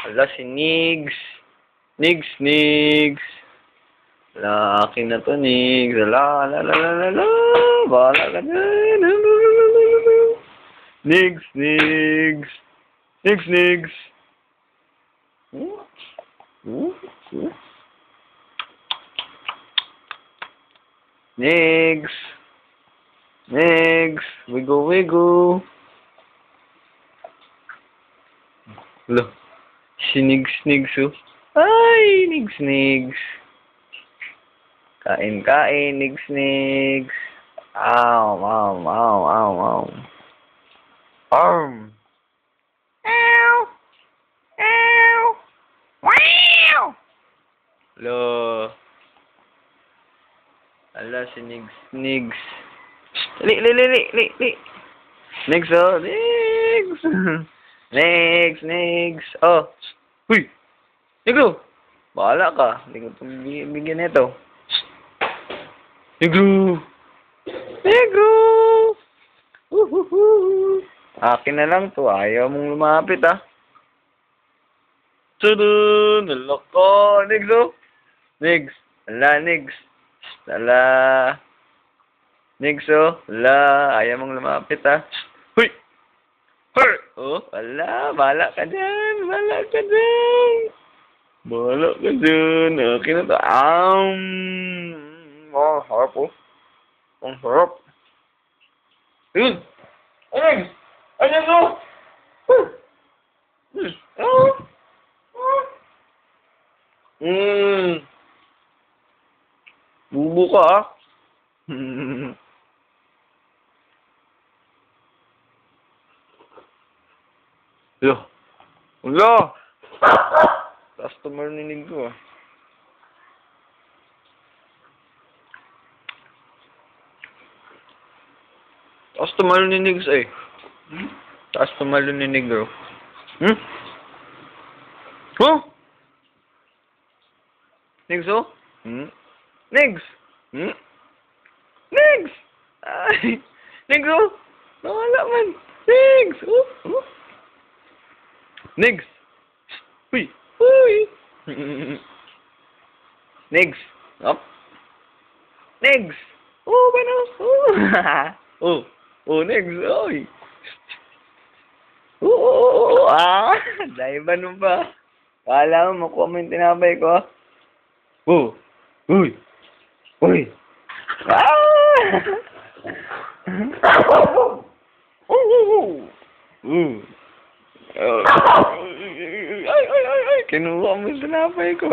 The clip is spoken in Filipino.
Wala si Nigs. Nigs. Wala, akin na to, Nigs. Wala. Bahala ka dyan. Nigs. Nigs. Wiggle. Wala. Si Nigs, oh. Ay, Nigs. Kain, Nigs. Ow. Arm. Ow. Wow. Hello. Ala, si Nigs. Li. Nigs, oh. Nigs. Oh. Huy. Negro. Bahala ka. Hindi ko itong bigyan ito. Negro. Akin na lang to. Ayaw mong lumapit, ah. Tudun. Naloko. Negro. Nigs. Ala, Nigs. Ala. Nigs, oh. Ala. Ayaw mong lumapit, ah. Huy. Oh, ala. Bahala ka dyan. Okay na to. Oh, harap, oh. Ang harap. Yun. Nigs. Ayan, oh. Bubo ka, ah. Wala. Customer ninig ko, ah. Customer ninig eh. Customer ninig, bro. Oh? Nigs, oh? Nigs! Nigs! Ay! Nigs, oh! Nawala man! Nigs! Oh! Nigs! Uy! Nigs! Up! Nigs! Oh, paano? Oh, Nigs! Oy! Daiban mo ba? Kala mo, makuha mo yung tinapay ko. Uy! Ay! Kinuha mo yung tinapay ko.